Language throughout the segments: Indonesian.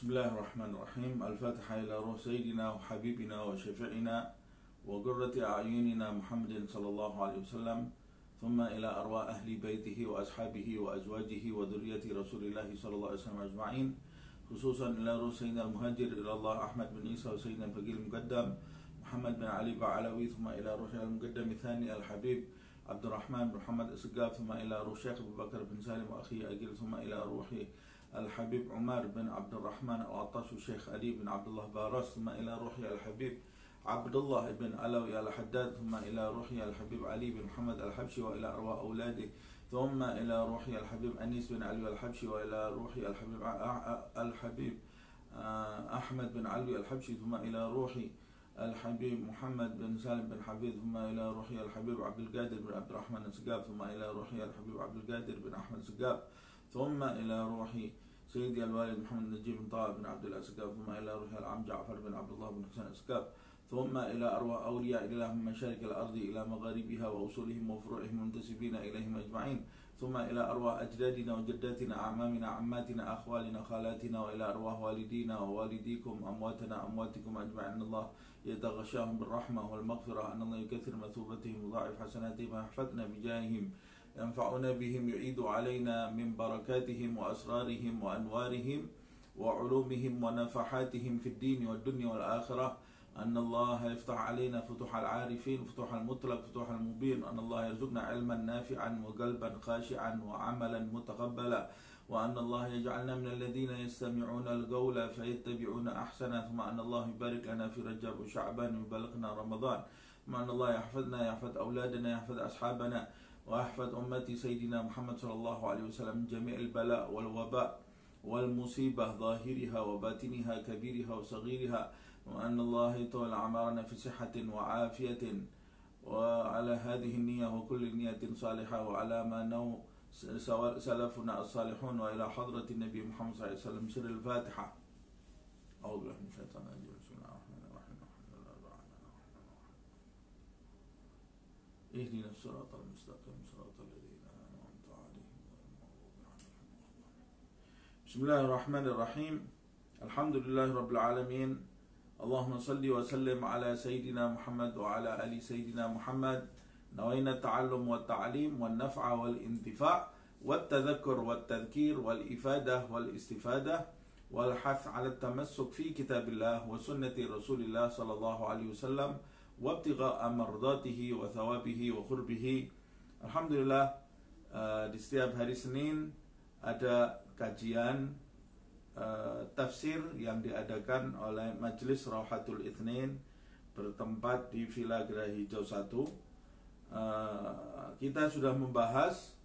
Bismillahirrahmanirrahim. Al-Fatihah ila ruh Sayyidina wa Habibina wa Syafi'ina wa Qurrati a'yunina Muhammadin sallallahu alaihi wasallam. Thumma ila arwah ahli baitihi wa ashabihi wa azwajihi wa dhurriyyati Rasulillahi sallallahu alaihi wasallam ajma'in. Khususan ila ruh Sayyidina al-Muhajir ila Allah Ahmad bin Isa wa Sayyidina al-Faqih al-Muqaddam Muhammad bin Ali Ba'alawi. Thumma ila ruh al-Muqaddam Thani al-Habib Abdurrahman bin Muhammad As-Sagaf. Thumma ila ruh Syekh Abu Bakar bin Salim wa akhi Agil. Thumma ila ruhi الحبيب عمر بن عبد الرحمن العطاش والشيخ علي بن عبد الله باراس. ثم إلى روحي الحبيب عبد الله بن علوي الحداد. ثم إلى روحي الحبيب علي بن محمد الحبشي وإلى أرواح أولاده. ثم إلى روحي الحبيب أنيس بن علوي الحبشي وإلى روحي الحبيب أحمد بن علوي الحبشي. ثم إلى روحي الحبيب محمد بن سالم بن حفيظ. ثم إلى روحي الحبيب عبد القادر بن عبد الرحمن السقاف. ثم إلى روحي الحبيب عبد القادر بن أحمد السقاف. ثم إلى روحي سيدي الوالد محمد نجيب بن طه بن عبد الله السقاف. ثم إلى روحي العم جعفر بن عبد الله بن حسين السقاف. ثم إلى أرواح أولياء الله من مشارق الأرض إلى مغاربها وأصولهم وفروعهم منتسبين إليهم أجمعين. ثم إلى أرواح أجدادنا وجداتنا أعمامنا عماتنا أخوالنا خالاتنا وإلى أرواح والدينا ووالديكم أمواتنا أمواتكم أجمعين. الله يتغشاهم بالرحمة والمغفرة. أن الله يكثر مثوبتهم وضاعف حسناتهم ويحفظنا بجاههم ينفعنا بهم يعيد علينا من بركاتهم وأسرارهم وأنوارهم وعلومهم ونفحاتهم في الدين والدنيا والآخرة. أن الله يفتح علينا فتوح العارفين فتوح المطلق فتوح المبين. أن الله يرزقنا علما نافعا وقلبا خاشعا وعملا متقبلا. وأن الله يجعلنا من الذين يستمعون القول فيتبعون أحسنه. ثم أن الله يبارك لنا في رجب وشعبان ويبلغنا رمضان. ثم أن الله يحفظنا يحفظ أولادنا يحفظ أصحابنا وأحفظ أمتي سيدنا محمد صلى الله عليه وسلم من جميع البلاء والوباء والمصيبة ظاهرها وباطنها كبيرها وصغيرها. وأن الله يطول أعمارنا في صحة وعافية. وعلى هذه النية وكل نية صالحة وعلى ما نوى سلفنا الصالحون وإلى حضرة النبي محمد صلى الله عليه وسلم. سر الفاتحة. أعوذ بالله من الشيطان الرجيم. بسم الله الرحمن الرحيم. اهدنا الصراط المستقيم صراط الذين أنعمت عليهم غير المغضوب عليهم. بسم الله الرحمن الرحيم. الحمد لله رب العالمين. اللهم صل وسلم على سيدنا محمد وعلى آل سيدنا محمد. نوينا التعلم والتعليم والنفع والانتفاع والتذكر والتذكير والإفادة والاستفادة والحث على التمسك في كتاب الله وسنة رسول الله صلى الله عليه وسلم وابتغاء مرضاته وثوابه وقربه. Alhamdulillah, di setiap hari Senin ada kajian tafsir yang diadakan oleh Majelis Rauhatul Itsnain bertempat di Villa Geraha Hijau 1. Kita sudah membahas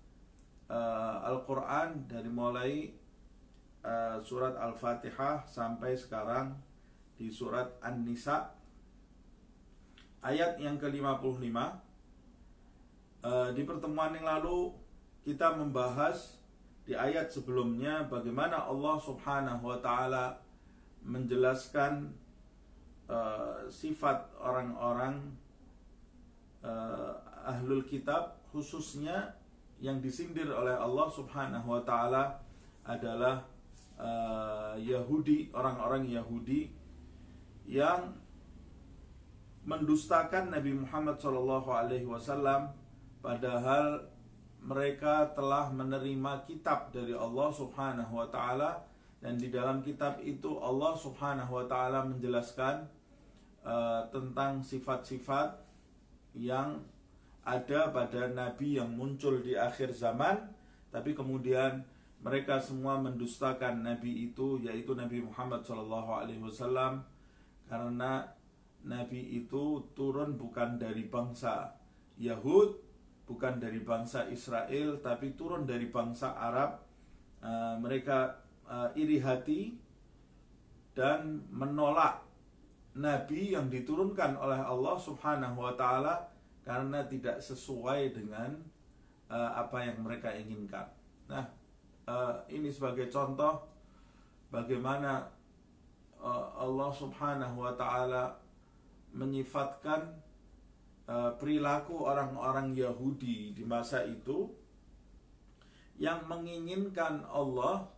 Al-Quran dari mulai surat Al-Fatihah sampai sekarang di surat An-Nisa ayat yang ke-55. Di pertemuan yang lalu kita membahas di ayat sebelumnya bagaimana Allah Subhanahu wa taala menjelaskan sifat orang-orang ahlul kitab, khususnya yang disindir oleh Allah Subhanahu wa taala adalah Yahudi, orang-orang Yahudi yang mendustakan Nabi Muhammad SAW, padahal mereka telah menerima kitab dari Allah Subhanahu wa taala, dan di dalam kitab itu Allah Subhanahu wa taala menjelaskan tentang sifat-sifat yang ada pada nabi yang muncul di akhir zaman, tapi kemudian mereka semua mendustakan nabi itu, yaitu Nabi Muhammad SAW, karena nabi itu turun bukan dari bangsa Yahud, bukan dari bangsa Israel, tapi turun dari bangsa Arab. Mereka iri hati dan menolak nabi yang diturunkan oleh Allah Subhanahu wa taala karena tidak sesuai dengan apa yang mereka inginkan. Nah, ini sebagai contoh bagaimana Allah Subhanahu wa taala menyifatkan perilaku orang-orang Yahudi di masa itu yang menginginkan Allah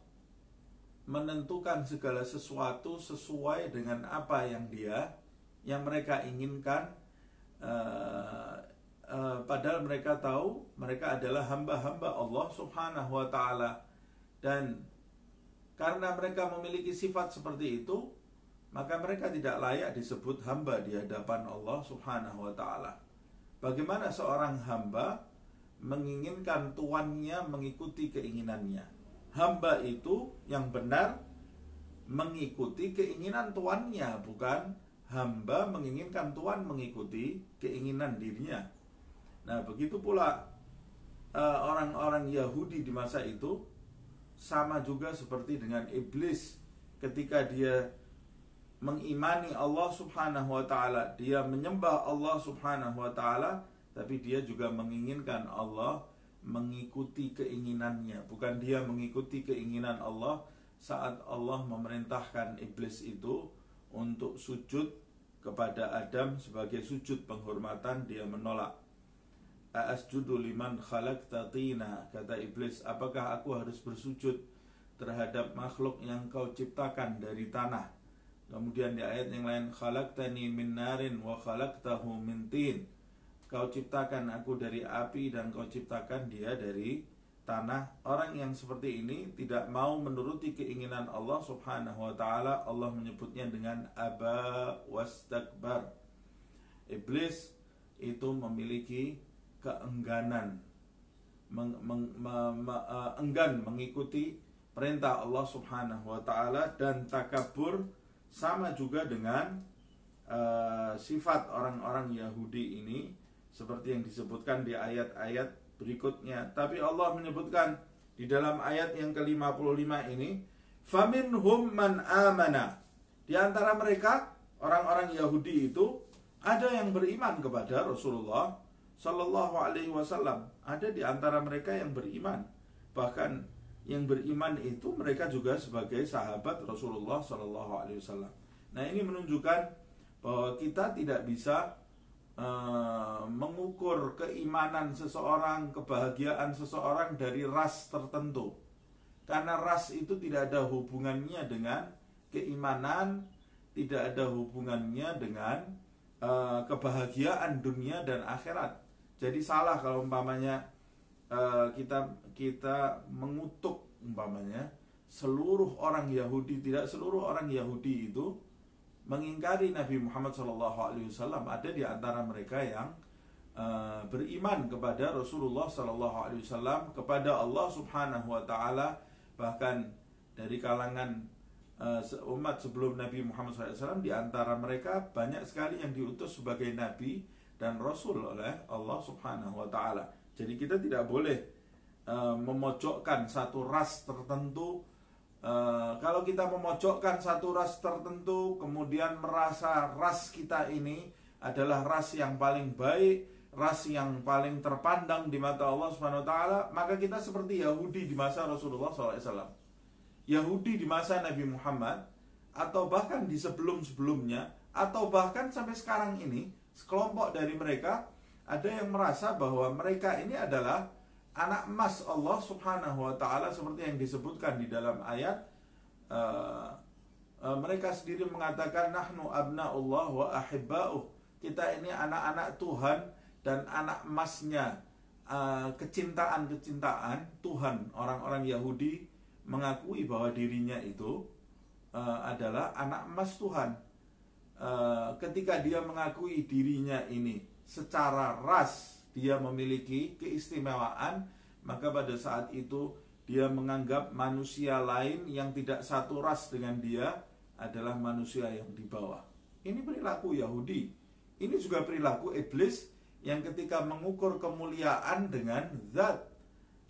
menentukan segala sesuatu sesuai dengan apa yang mereka inginkan, padahal mereka tahu mereka adalah hamba-hamba Allah Subhanahu wa ta'ala. Dan karena mereka memiliki sifat seperti itu, maka mereka tidak layak disebut hamba di hadapan Allah Subhanahu wa ta'ala. Bagaimana seorang hamba menginginkan tuannya mengikuti keinginannya? Hamba itu yang benar mengikuti keinginan tuannya, bukan hamba menginginkan tuan mengikuti keinginan dirinya. Nah, begitu pula orang-orang Yahudi di masa itu sama juga seperti dengan iblis. Ketika dia mengimani Allah Subhanahu wa ta'ala, dia menyembah Allah Subhanahu wa ta'ala, tapi dia juga menginginkan Allah mengikuti keinginannya, bukan dia mengikuti keinginan Allah. Saat Allah memerintahkan iblis itu untuk sujud kepada Adam sebagai sujud penghormatan, dia menolak. Asjudu liman khalaqta tina, kata iblis, apakah aku harus bersujud terhadap makhluk yang kau ciptakan dari tanah? Kemudian di ayat yang lain, khalaqtani min narin wa khalaqtahu min tin, kau ciptakan aku dari api dan kau ciptakan dia dari tanah. Orang yang seperti ini tidak mau menuruti keinginan Allah Subhanahu wa ta'ala. Allah menyebutnya dengan aba wastakbar. Iblis itu memiliki keengganan, enggan mengikuti perintah Allah Subhanahu wa ta'ala, dan takabur sama juga dengan sifat orang-orang Yahudi ini, seperti yang disebutkan di ayat-ayat berikutnya. Tapi Allah menyebutkan di dalam ayat yang ke-55 ini, faminhum man amana, di antara mereka orang-orang Yahudi itu ada yang beriman kepada Rasulullah Sallallahu Alaihi Wasallam. Ada di antara mereka yang beriman, bahkan yang beriman itu mereka juga sebagai sahabat Rasulullah Sallallahu Alaihi Wasallam. Nah, ini menunjukkan bahwa kita tidak bisa mengukur keimanan seseorang, kebahagiaan seseorang dari ras tertentu, karena ras itu tidak ada hubungannya dengan keimanan, tidak ada hubungannya dengan kebahagiaan dunia dan akhirat. Jadi salah kalau umpamanya kita mengutuk umpamanya seluruh orang Yahudi. Tidak seluruh orang Yahudi itu mengingkari Nabi Muhammad SAW. Ada di antara mereka yang beriman kepada Rasulullah SAW, kepada Allah Subhanahu wa ta'ala. Bahkan dari kalangan umat sebelum Nabi Muhammad SAW, di antara mereka banyak sekali yang diutus sebagai Nabi dan Rasul oleh Allah Subhanahu wa ta'ala. Jadi kita tidak boleh memojokkan satu ras tertentu. Kalau kita memojokkan satu ras tertentu, kemudian merasa ras kita ini adalah ras yang paling baik, ras yang paling terpandang di mata Allah Subhanahu wa ta'ala, maka kita seperti Yahudi di masa Rasulullah SAW, Yahudi di masa Nabi Muhammad, atau bahkan di sebelum-sebelumnya, atau bahkan sampai sekarang ini. Sekelompok dari mereka ada yang merasa bahwa mereka ini adalah anak emas Allah Subhanahu wa ta'ala, seperti yang disebutkan di dalam ayat. Mereka sendiri mengatakan nahnu abna'ullah wa ahibba'uh, kita ini anak-anak Tuhan dan anak emasnya, kecintaan Tuhan. Orang-orang Yahudi mengakui bahwa dirinya itu adalah anak emas Tuhan. Ketika dia mengakui dirinya ini secara ras dia memiliki keistimewaan, maka pada saat itu dia menganggap manusia lain yang tidak satu ras dengan dia adalah manusia yang di bawah. Ini perilaku Yahudi. Ini juga perilaku iblis yang ketika mengukur kemuliaan dengan zat,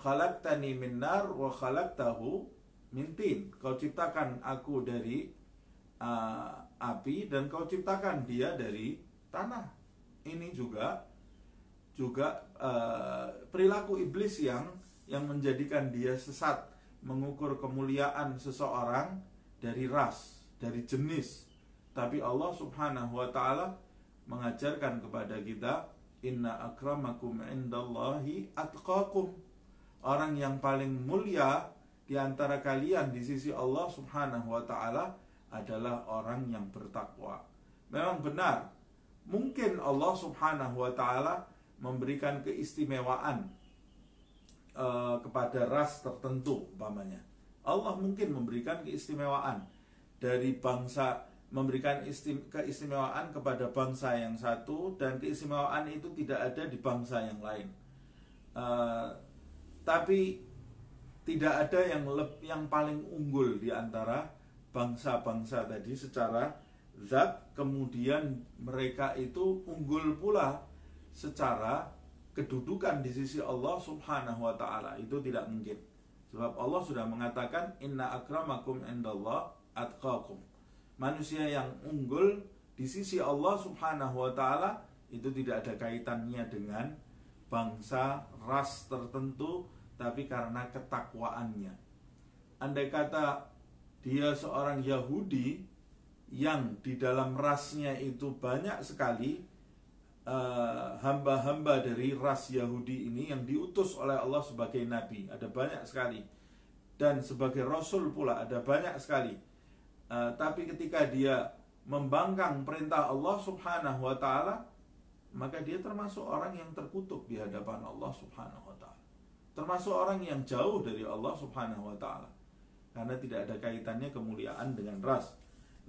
khalaqtani min nar wa khalaqtahu min tin, kau ciptakan aku dari api dan kau ciptakan dia dari tanah. Ini juga perilaku iblis yang menjadikan dia sesat, mengukur kemuliaan seseorang dari ras, dari jenis. Tapi Allah Subhanahu wa ta'ala mengajarkan kepada kita, inna akramakum indallahi atqakum, orang yang paling mulia di antara kalian di sisi Allah Subhanahu wa taala adalah orang yang bertakwa. Memang benar, mungkin Allah Subhanahu wa taala memberikan keistimewaan kepada ras tertentu umpamanya. Allah mungkin memberikan keistimewaan dari bangsa, memberikan keistimewaan kepada bangsa yang satu, dan keistimewaan itu tidak ada di bangsa yang lain. Tapi tidak ada yang paling unggul di antara bangsa-bangsa tadi secara zat, kemudian mereka itu unggul pula secara kedudukan di sisi Allah Subhanahu wa taala. Itu tidak mungkin. Sebab Allah sudah mengatakan inna akramakum indallah atqakum. Manusia yang unggul di sisi Allah Subhanahu wa taala itu tidak ada kaitannya dengan bangsa, ras tertentu, tapi karena ketakwaannya. Andai kata dia seorang Yahudi yang di dalam rasnya itu banyak sekali hamba-hamba dari ras Yahudi ini yang diutus oleh Allah sebagai nabi, ada banyak sekali, dan sebagai rasul pula ada banyak sekali. Tapi ketika dia membangkang perintah Allah Subhanahu wa taala, maka dia termasuk orang yang terkutuk di hadapan Allah Subhanahu wa taala. Termasuk orang yang jauh dari Allah Subhanahu wa taala. Karena tidak ada kaitannya kemuliaan dengan ras.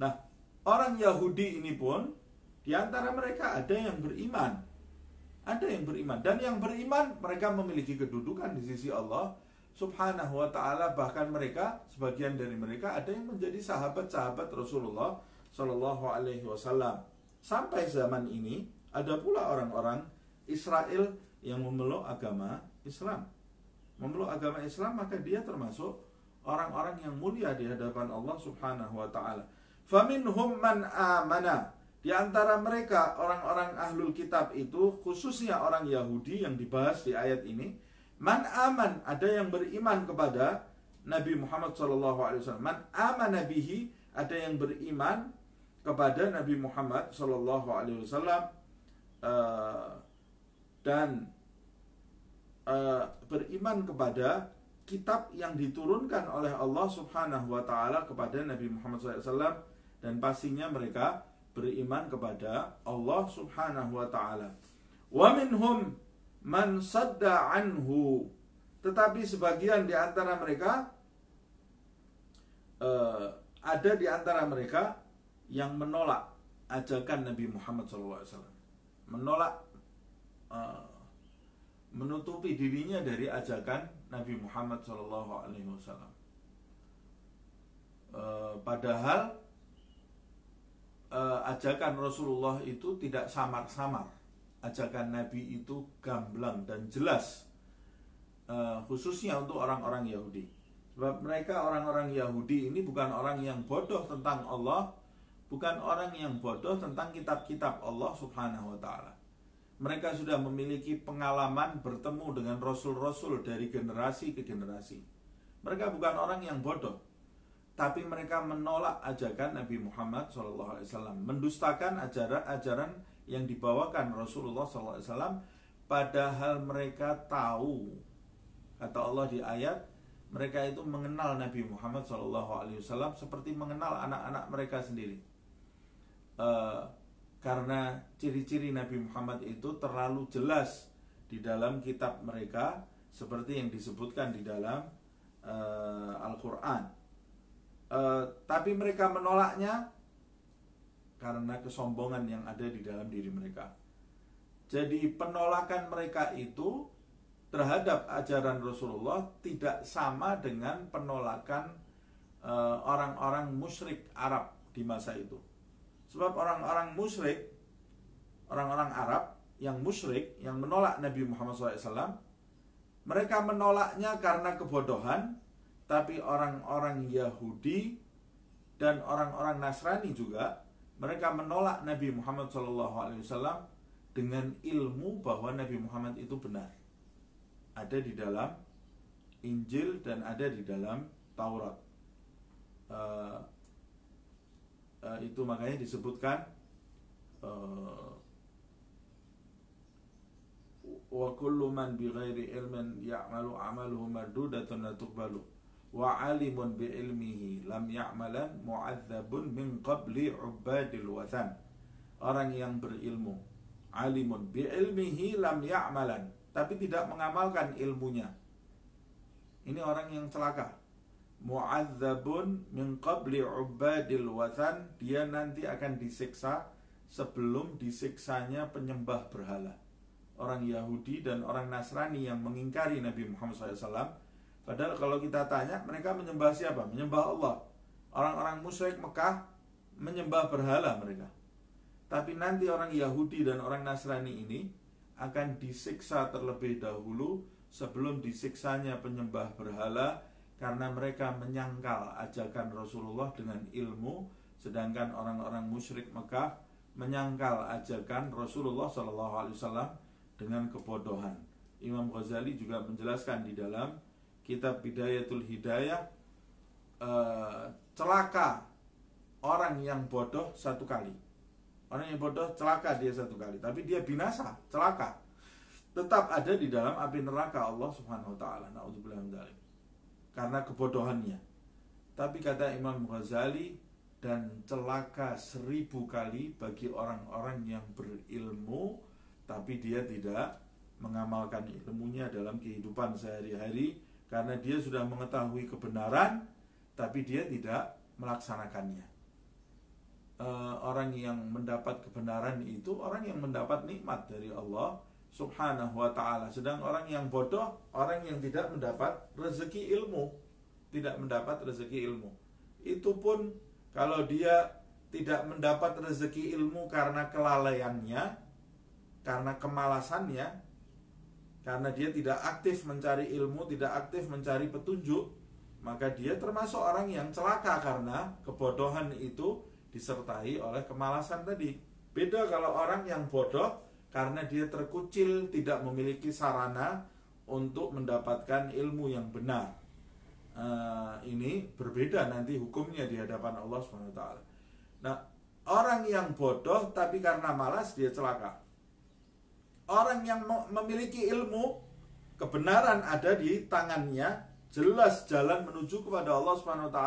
Nah, orang Yahudi ini pun di antara mereka ada yang beriman. Ada yang beriman, dan yang beriman mereka memiliki kedudukan di sisi Allah Subhanahu wa taala. Bahkan mereka, sebagian dari mereka ada yang menjadi sahabat-sahabat Rasulullah Shallallahu alaihi wasallam. Sampai zaman ini ada pula orang-orang Israel yang memeluk agama Islam. Memeluk agama Islam, maka dia termasuk orang-orang yang mulia di hadapan Allah Subhanahu wa taala. Faminhum man amana. Di antara mereka orang-orang ahlul kitab itu, khususnya orang Yahudi yang dibahas di ayat ini, man aman, ada yang beriman kepada Nabi Muhammad SAW. Man amana bihi, ada yang beriman kepada Nabi Muhammad SAW, dan beriman kepada kitab yang diturunkan oleh Allah Subhanahu wa taala kepada Nabi Muhammad SAW, dan pastinya mereka beriman kepada Allah Subhanahu wa taala. Wa minhum man sadda anhu. Tetapi sebagian di antara mereka ada di antara mereka yang menolak ajakan Nabi Muhammad SAW. Menolak, menutupi dirinya dari ajakan Nabi Muhammad SAW. Padahal ajakan Rasulullah itu tidak samar-samar. Ajakan Nabi itu gamblang dan jelas, khususnya untuk orang-orang Yahudi. Sebab mereka, orang-orang Yahudi ini bukan orang yang bodoh tentang Allah, bukan orang yang bodoh tentang kitab-kitab Allah Subhanahu wa taala. Mereka sudah memiliki pengalaman bertemu dengan Rasul-Rasul dari generasi ke generasi. Mereka bukan orang yang bodoh, tapi mereka menolak ajakan Nabi Muhammad SAW, mendustakan ajaran yang dibawakan Rasulullah SAW, padahal mereka tahu, kata Allah di ayat, mereka itu mengenal Nabi Muhammad SAW seperti mengenal anak-anak mereka sendiri. Karena ciri-ciri Nabi Muhammad itu terlalu jelas di dalam kitab mereka, seperti yang disebutkan di dalam Al-Quran. Tapi mereka menolaknya karena kesombongan yang ada di dalam diri mereka. Jadi penolakan mereka itu terhadap ajaran Rasulullah tidak sama dengan penolakan orang-orang musyrik Arab di masa itu. Sebab orang-orang musyrik, orang-orang Arab yang musyrik, yang menolak Nabi Muhammad SAW, mereka menolaknya karena kebodohan. Tapi orang-orang Yahudi dan orang-orang Nasrani juga, mereka menolak Nabi Muhammad SAW dengan ilmu bahwa Nabi Muhammad itu benar. Ada di dalam Injil dan ada di dalam Taurat. Itu makanya disebutkan wa kullu man bighairi ilmin ya'malu 'amaluhu mardudatun la tuqbalu. wa alimun bi ilmihi lam ya'malan mu'adzabun min qabli ubadil wathan. Orang yang berilmu, alimun bi ilmihi lam ya'malan, tapi tidak mengamalkan ilmunya, ini orang yang celaka. Mu'adzabun min qabli ubadil wathan, dia nanti akan disiksa sebelum disiksanya penyembah berhala. Orang Yahudi dan orang Nasrani yang mengingkari Nabi Muhammad SAW. Padahal kalau kita tanya, mereka menyembah siapa? Menyembah Allah. Orang-orang musyrik Mekah menyembah berhala mereka. Tapi nanti orang Yahudi dan orang Nasrani ini akan disiksa terlebih dahulu sebelum disiksanya penyembah berhala, karena mereka menyangkal ajakan Rasulullah dengan ilmu, sedangkan orang-orang musyrik Mekah menyangkal ajakan Rasulullah SAW dengan kebodohan. Imam Ghazali juga menjelaskan di dalam kitab Bidayatul Hidayah, celaka orang yang bodoh satu kali. Orang yang bodoh celaka dia satu kali, tapi dia binasa, celaka, tetap ada di dalam api neraka Allah Subhanahu wa taala. Naudzubillah min dzalik. Karena kebodohannya. Tapi kata Imam Ghazali, dan celaka 1000 kali bagi orang-orang yang berilmu tapi dia tidak mengamalkan ilmunya dalam kehidupan sehari-hari, karena dia sudah mengetahui kebenaran tapi dia tidak melaksanakannya. Orang yang mendapat kebenaran itu orang yang mendapat nikmat dari Allah Subhanahu wa ta'ala. Sedang orang yang bodoh, orang yang tidak mendapat rezeki ilmu, tidak mendapat rezeki ilmu. Itu pun kalau dia tidak mendapat rezeki ilmu karena kelalaiannya, karena kemalasannya, karena dia tidak aktif mencari ilmu, tidak aktif mencari petunjuk, maka dia termasuk orang yang celaka, karena kebodohan itu disertai oleh kemalasan tadi. Beda kalau orang yang bodoh karena dia terkucil, tidak memiliki sarana untuk mendapatkan ilmu yang benar. Ini berbeda nanti hukumnya di hadapan Allah SWT. Nah, orang yang bodoh tapi karena malas dia celaka. Orang yang memiliki ilmu, kebenaran ada di tangannya, jelas jalan menuju kepada Allah SWT,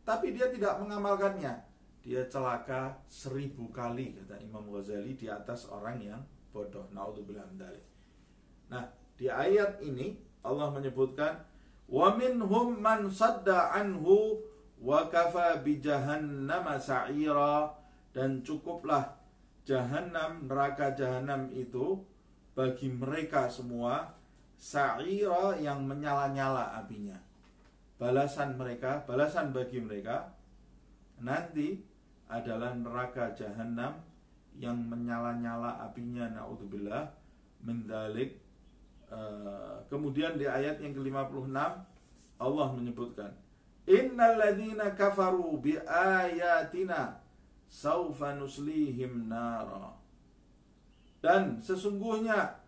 tapi dia tidak mengamalkannya, dia celaka 1000 kali, kata Imam Ghazali, di atas orang yang bodoh. Naudzubillah min dzalik. Nah, di ayat ini Allah menyebutkan, wa minhum man sadda anhu wa kafa bi jahannama sa'ira, dan cukuplah jahanam, neraka jahanam itu bagi mereka semua, sa'ira, yang menyala-nyala apinya. Balasan mereka, balasan bagi mereka nanti adalah neraka jahanam yang menyala-nyala apinya. Naudzubillah min dzalik. Kemudian di ayat yang ke-56 Allah menyebutkan, innal ladzina kafaru bi ayatina saufa nuslihim nara. Dan sesungguhnya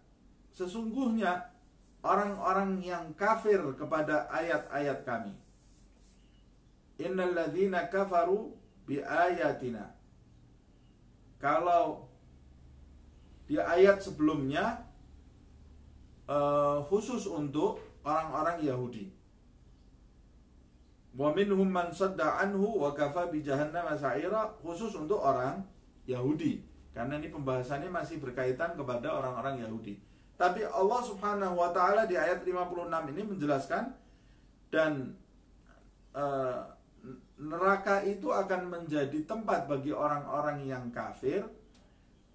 orang-orang yang kafir kepada ayat-ayat kami. Innal ladzina kafaru bi ayatina. Kalau di ayat sebelumnya khusus untuk orang-orang Yahudi. Wa minhum man sadda anhu wa kafa bi jahannama sa'ira, khusus untuk orang Yahudi. Karena ini pembahasannya masih berkaitan kepada orang-orang Yahudi. Tapi Allah Subhanahu wa ta'ala di ayat 56 ini menjelaskan, dan neraka itu akan menjadi tempat bagi orang-orang yang kafir,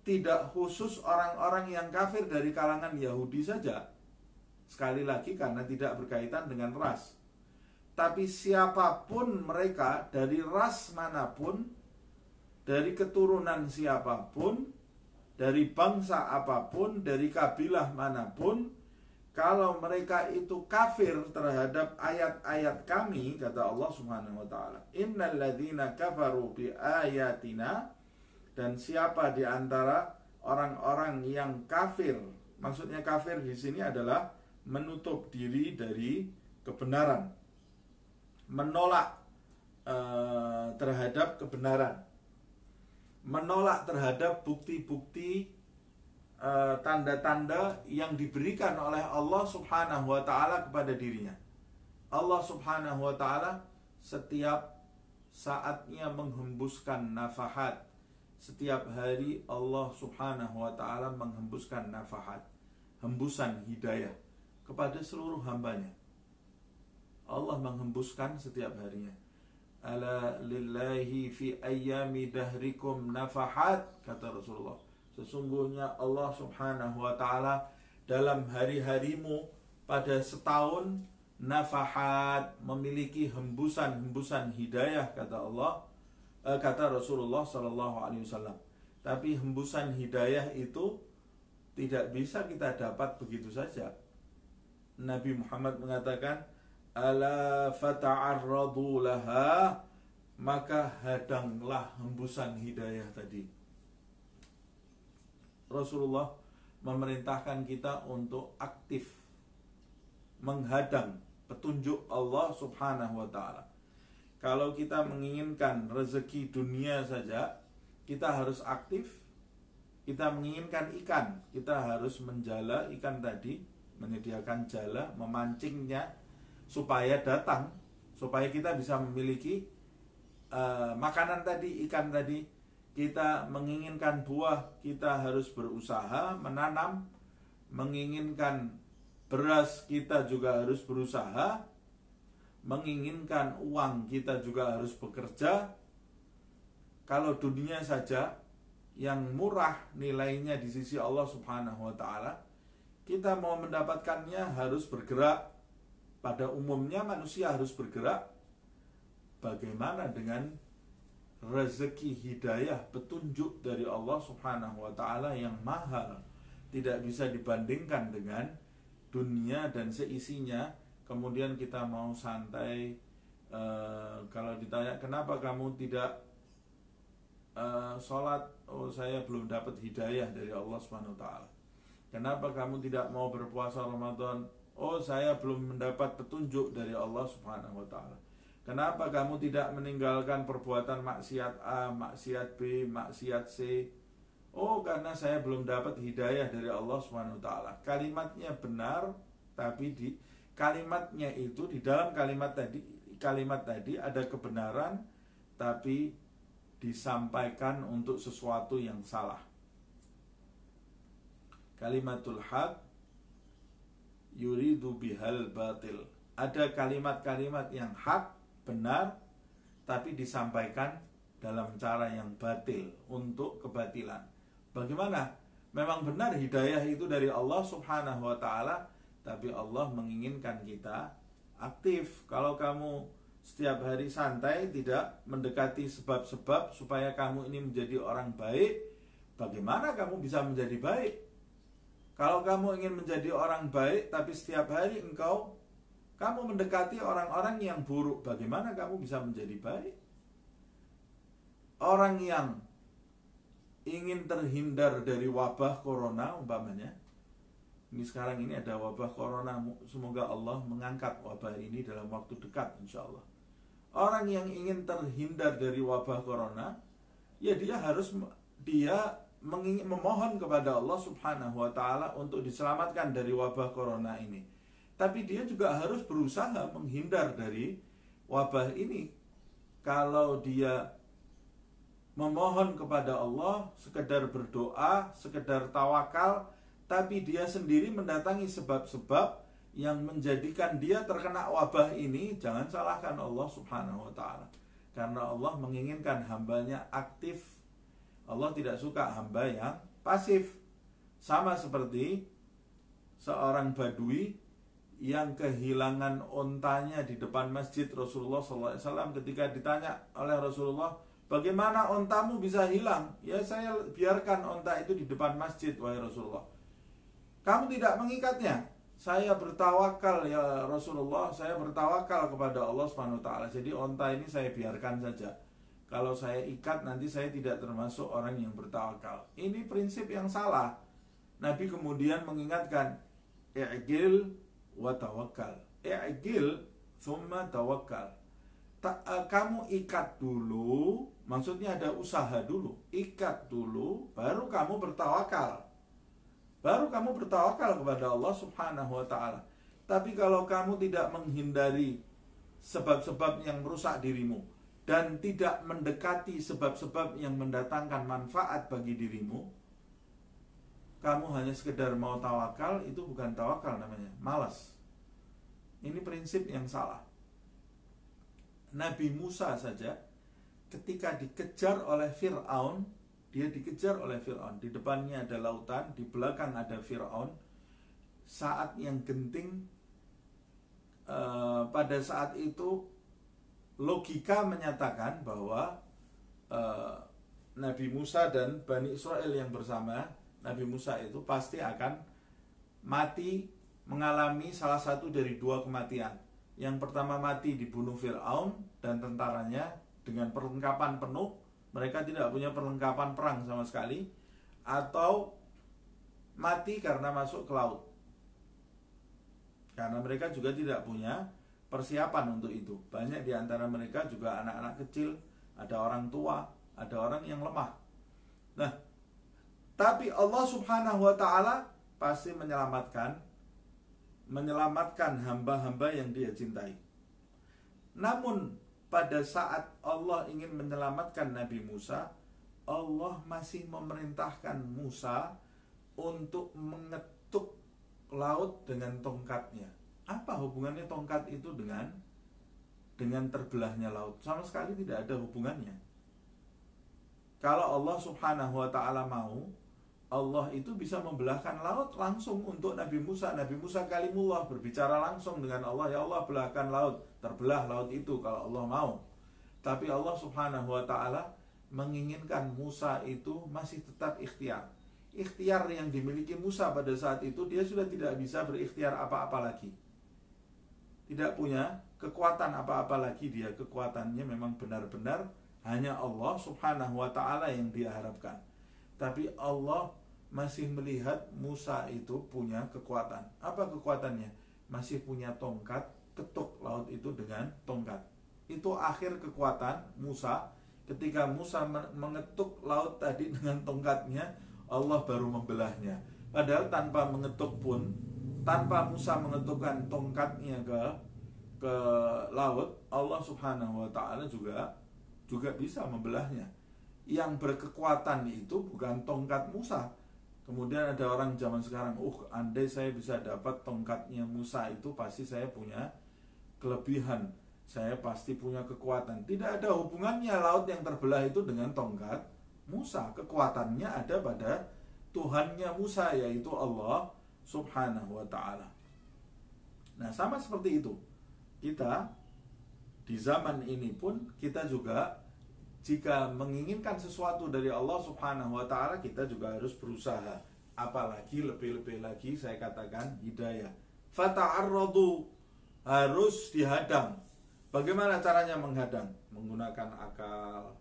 tidak khusus orang-orang yang kafir dari kalangan Yahudi saja. Sekali lagi, karena tidak berkaitan dengan ras. Tapi siapapun mereka, dari ras manapun, dari keturunan siapapun, dari bangsa apapun, dari kabilah manapun, kalau mereka itu kafir terhadap ayat-ayat kami, kata Allah Subhanahu wa ta'ala, innal ladzina kafaru bi ayatina, dan siapa di antara orang-orang yang kafir, maksudnya kafir di sini adalah menutup diri dari kebenaran, menolak terhadap kebenaran, menolak terhadap bukti-bukti, tanda-tanda yang diberikan oleh Allah Subhanahu wa ta'ala kepada dirinya. Allah subhanahu wa ta'ala setiap saatnya menghembuskan nafahat. Setiap hari Allah subhanahu wa ta'ala menghembuskan nafahat, hembusan hidayah kepada seluruh hambanya. Allah menghembuskan setiap harinya. Ala lillahi fi ayyami dahrikum nafahat, kata Rasulullah. Sesungguhnya Allah subhanahu wa ta'ala dalam hari-harimu pada setahun, nafahat, memiliki hembusan-hembusan hidayah, kata Allah, kata Rasulullah sallallahu alaihi wasallam. Tapi hembusan hidayah itu tidak bisa kita dapat begitu saja. Nabi Muhammad mengatakan, ala fata'arradu laha, maka hadanglah hembusan hidayah tadi. Rasulullah memerintahkan kita untuk aktif menghadang petunjuk Allah subhanahu wa ta'ala. Kalau kita menginginkan rezeki dunia saja, kita harus aktif. Kita menginginkan ikan, kita harus menjala ikan tadi, menyediakan jala, memancingnya supaya datang, supaya kita bisa memiliki makanan tadi, ikan tadi. Kita menginginkan buah, kita harus berusaha menanam. Menginginkan beras, kita juga harus berusaha. Menginginkan uang, kita juga harus bekerja. Kalau dunia saja yang murah nilainya di sisi Allah subhanahu wa ta'ala, kita mau mendapatkannya harus bergerak. Pada umumnya manusia harus bergerak. Bagaimana dengan rezeki hidayah, petunjuk dari Allah subhanahu wa ta'ala yang mahal, tidak bisa dibandingkan dengan dunia dan seisinya. Kemudian kita mau santai. Kalau ditanya kenapa kamu tidak sholat, oh saya belum dapat hidayah dari Allah subhanahu wa ta'ala. Kenapa kamu tidak mau berpuasa Ramadan, oh saya belum mendapat petunjuk dari Allah subhanahu wa ta'ala. Kenapa kamu tidak meninggalkan perbuatan maksiat A, maksiat B, maksiat C, oh karena saya belum dapat hidayah dari Allah subhanahu wa ta'ala. Kalimatnya benar, tapi di kalimatnya itu, di dalam kalimat tadi ada kebenaran, tapi disampaikan untuk sesuatu yang salah. Kalimatul haq yuridu bihal batil. Ada kalimat-kalimat yang hak, benar, tapi disampaikan dalam cara yang batil, untuk kebatilan. Bagaimana? Memang benar hidayah itu dari Allah subhanahu wa ta'ala, tapi Allah menginginkan kita aktif. Kalau kamu setiap hari santai, tidak mendekati sebab-sebab supaya kamu ini menjadi orang baik, bagaimana kamu bisa menjadi baik? Kalau kamu ingin menjadi orang baik, tapi setiap hari kamu mendekati orang-orang yang buruk, bagaimana kamu bisa menjadi baik? Orang yang ingin terhindar dari wabah corona umpamanya, ini sekarang ini ada wabah corona, semoga Allah mengangkat wabah ini dalam waktu dekat insya Allah. Orang yang ingin terhindar dari wabah corona, ya dia memohon kepada Allah subhanahu wa ta'ala untuk diselamatkan dari wabah corona ini. Tapi dia juga harus berusaha menghindar dari wabah ini. Kalau dia memohon kepada Allah, sekedar berdoa, sekedar tawakal, tapi dia sendiri mendatangi sebab-sebab yang menjadikan dia terkena wabah ini, jangan salahkan Allah subhanahu wa ta'ala. Karena Allah menginginkan hambanya aktif. Allah tidak suka hamba yang pasif. Sama seperti seorang badui yang kehilangan ontanya di depan masjid Rasulullah SAW. Ketika ditanya oleh Rasulullah, bagaimana ontamu bisa hilang? Ya saya biarkan onta itu di depan masjid, wahai Rasulullah. Kamu tidak mengikatnya. Saya bertawakal ya Rasulullah, saya bertawakal kepada Allah Subhanahu wa taala. Jadi onta ini saya biarkan saja. Kalau saya ikat nanti saya tidak termasuk orang yang bertawakal. Ini prinsip yang salah. Nabi kemudian mengingatkan, i'gil wa tawakkal. I'gil thumma tawakkal. Kamu ikat dulu, maksudnya ada usaha dulu. Ikat dulu, baru kamu bertawakal. Baru kamu bertawakal kepada Allah subhanahu wa ta'ala. Tapi kalau kamu tidak menghindari sebab-sebab yang merusak dirimu dan tidak mendekati sebab-sebab yang mendatangkan manfaat bagi dirimu, kamu hanya sekedar mau tawakal, itu bukan tawakal namanya, malas. Ini prinsip yang salah. Nabi Musa saja ketika dikejar oleh Fir'aun, dia dikejar oleh Fir'aun, di depannya ada lautan, di belakang ada Fir'aun. Saat yang genting, pada saat itu logika menyatakan bahwa Nabi Musa dan Bani Israel yang bersama Nabi Musa itu pasti akan mati, mengalami salah satu dari dua kematian. Yang pertama mati dibunuh Fir'aun dan tentaranya dengan perlengkapan penuh, mereka tidak punya perlengkapan perang sama sekali, atau mati karena masuk ke laut, karena mereka juga tidak punya persiapan untuk itu. Banyak di antara mereka juga anak-anak kecil, ada orang tua, ada orang yang lemah. Nah, tapi Allah Subhanahu wa ta'ala pasti menyelamatkan hamba-hamba yang Dia cintai. Namun pada saat Allah ingin menyelamatkan Nabi Musa, Allah masih memerintahkan Musa untuk mengetuk laut dengan tongkatnya. Apa hubungannya tongkat itu dengan terbelahnya laut? Sama sekali tidak ada hubungannya. Kalau Allah Subhanahu wa ta'ala mau, Allah itu bisa membelahkan laut langsung untuk Nabi Musa. Nabi Musa kalimullah, berbicara langsung dengan Allah. Ya Allah, belahkan laut, terbelah laut itu kalau Allah mau. Tapi Allah Subhanahu wa ta'ala menginginkan Musa itu masih tetap ikhtiar. Ikhtiar yang dimiliki Musa pada saat itu, dia sudah tidak bisa berikhtiar apa-apa lagi. Tidak punya kekuatan apa-apa lagi dia. Kekuatannya memang benar-benar hanya Allah Subhanahu wa ta'ala yang dia harapkan. Tapi Allah masih melihat Musa itu punya kekuatan. Apa kekuatannya? Masih punya tongkat, ketuk laut itu dengan tongkat. Itu akhir kekuatan Musa. Ketika Musa mengetuk laut tadi dengan tongkatnya, Allah baru membelahnya. Padahal tanpa mengetuk pun, tanpa Musa mengetukkan tongkatnya ke laut, Allah Subhanahu wa ta'ala juga bisa membelahnya. Yang berkekuatan itu bukan tongkat Musa. Kemudian ada orang zaman sekarang, andai saya bisa dapat tongkatnya Musa itu, pasti saya punya kelebihan, saya pasti punya kekuatan. Tidak ada hubungannya laut yang terbelah itu dengan tongkat Musa. Kekuatannya ada pada Tuhannya Musa, yaitu Allah Subhanahu wa ta'ala. Nah, sama seperti itu, kita di zaman ini pun, kita juga jika menginginkan sesuatu dari Allah Subhanahu wa ta'ala, kita juga harus berusaha. Apalagi lebih-lebih lagi saya katakan hidayah. Fata'arradu, harus dihadang. Bagaimana caranya menghadang? Menggunakan akal.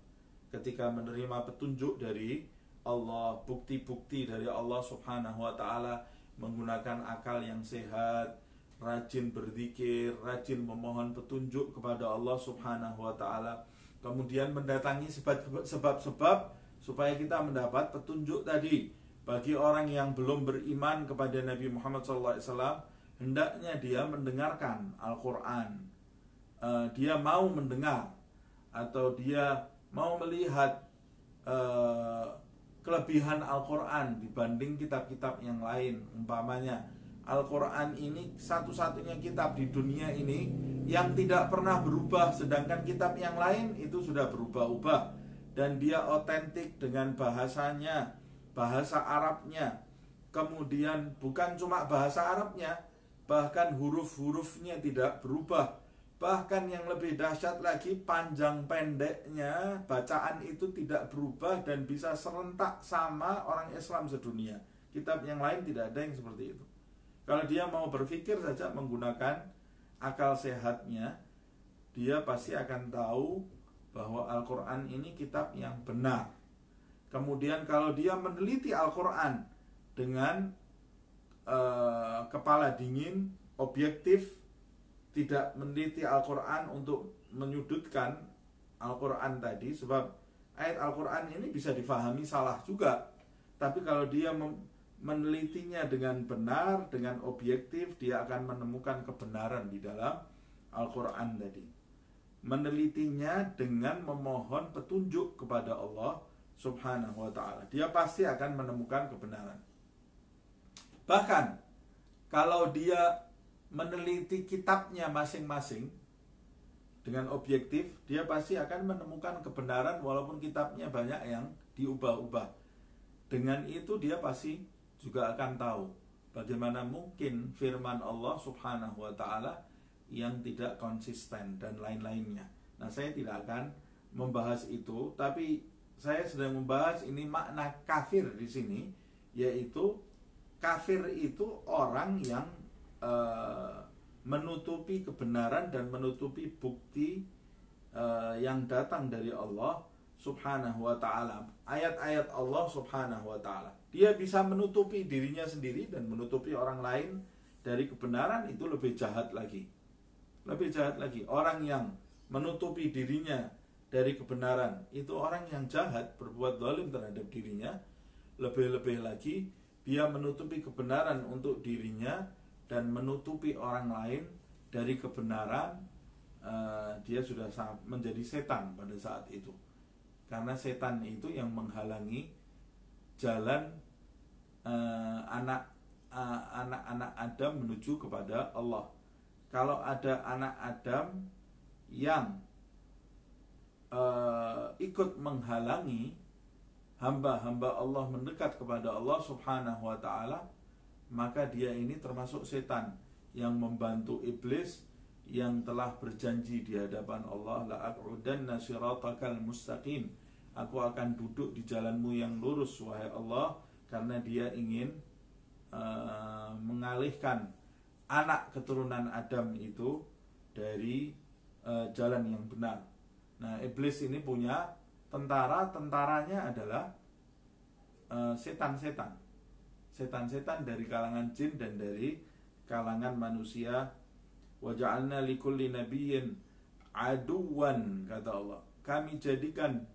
Ketika menerima petunjuk dari Allah, bukti-bukti dari Allah Subhanahu wa ta'ala, menggunakan akal yang sehat, rajin berzikir, rajin memohon petunjuk kepada Allah Subhanahu wa ta'ala. Kemudian mendatangi sebab-sebab supaya kita mendapat petunjuk tadi. Bagi orang yang belum beriman kepada Nabi Muhammad SAW, hendaknya dia mendengarkan Al-Quran. Dia mau mendengar atau dia mau melihat kelebihan Al-Quran dibanding kitab-kitab yang lain. Umpamanya Al-Quran ini satu-satunya kitab di dunia ini yang tidak pernah berubah, sedangkan kitab yang lain itu sudah berubah-ubah, dan dia otentik dengan bahasanya, bahasa Arabnya. Kemudian bukan cuma bahasa Arabnya, bahkan huruf-hurufnya tidak berubah. Bahkan yang lebih dahsyat lagi, panjang pendeknya bacaan itu tidak berubah dan bisa serentak sama orang Islam sedunia. Kitab yang lain tidak ada yang seperti itu. Kalau dia mau berpikir saja menggunakan akal sehatnya, dia pasti akan tahu bahwa Al-Quran ini kitab yang benar. Kemudian kalau dia meneliti Al-Quran dengan kepala dingin, objektif, tidak meneliti Al-Quran untuk menyudutkan Al-Quran tadi, sebab ayat Al-Quran ini bisa difahami salah juga. Tapi kalau dia menelitinya dengan benar, dengan objektif, dia akan menemukan kebenaran di dalam Al-Quran tadi. Menelitinya dengan memohon petunjuk kepada Allah Subhanahu wa ta'ala, dia pasti akan menemukan kebenaran. Bahkan kalau dia meneliti kitabnya masing-masing dengan objektif, dia pasti akan menemukan kebenaran walaupun kitabnya banyak yang diubah-ubah. Dengan itu dia pasti juga akan tahu bagaimana mungkin firman Allah Subhanahu wa ta'ala yang tidak konsisten dan lain-lainnya. Nah, saya tidak akan membahas itu, tapi saya sedang membahas ini makna kafir di sini, yaitu kafir itu orang yang menutupi kebenaran dan menutupi bukti yang datang dari Allah Subhanahu wa ta'ala, ayat-ayat Allah Subhanahu wa ta'ala. Dia bisa menutupi dirinya sendiri dan menutupi orang lain dari kebenaran, itu lebih jahat lagi. Lebih jahat lagi. Orang yang menutupi dirinya dari kebenaran, itu orang yang jahat, berbuat zalim terhadap dirinya. Lebih-lebih lagi, dia menutupi kebenaran untuk dirinya dan menutupi orang lain dari kebenaran. Dia sudah menjadi setan pada saat itu. Karena setan itu yang menghalangi jalan anak-anak Adam menuju kepada Allah. Kalau ada anak Adam yang ikut menghalangi hamba-hamba Allah mendekat kepada Allah Subhanahu wa ta'ala, maka dia ini termasuk setan yang membantu iblis yang telah berjanji di hadapan Allah, la aq'udanna siratakal mustaqim, aku akan duduk di jalanmu yang lurus wahai Allah, karena dia ingin mengalihkan anak keturunan Adam itu dari jalan yang benar. Nah, iblis ini punya tentaranya adalah setan-setan dari kalangan jin dan dari kalangan manusia. Wa ja'alna likulli nabiyyin aduwan, kata Allah, kami jadikan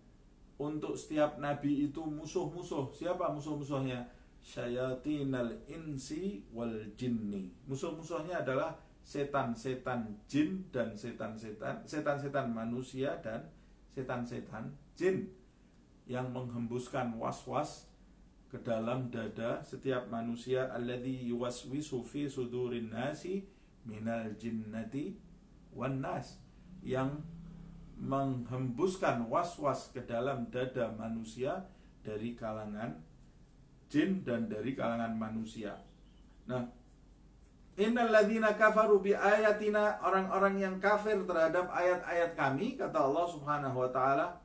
untuk setiap nabi itu musuh-musuh. Siapa musuh-musuhnya? Syayatinal insi wal jinni. Musuh-musuhnya adalah setan-setan jin dan setan-setan manusia dan setan-setan jin yang menghembuskan was-was ke dalam dada setiap manusia. Alladzi yuwaswisu fi sudurin nasi minal jinnati wan nas, yang menghembuskan was-was ke dalam dada manusia dari kalangan jin dan dari kalangan manusia. Nah, innal ladzina kafaru bi ayatina, orang-orang yang kafir terhadap ayat-ayat kami, kata Allah Subhanahu wa ta'ala,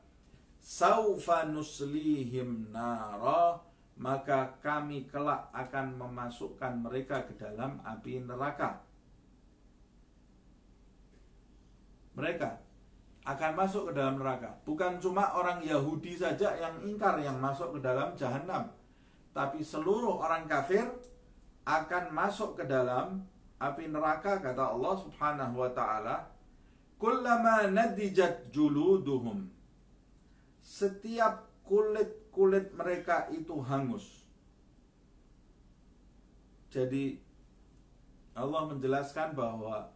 saufa nuslihim nara, maka kami kelak akan memasukkan mereka ke dalam api neraka. Mereka akan masuk ke dalam neraka. Bukan cuma orang Yahudi saja yang ingkar yang masuk ke dalam jahanam, tapi seluruh orang kafir akan masuk ke dalam api neraka, kata Allah Subhanahu wa ta'ala. Kullama nadijat juluduhum, setiap kulit mereka itu hangus. Jadi Allah menjelaskan bahwa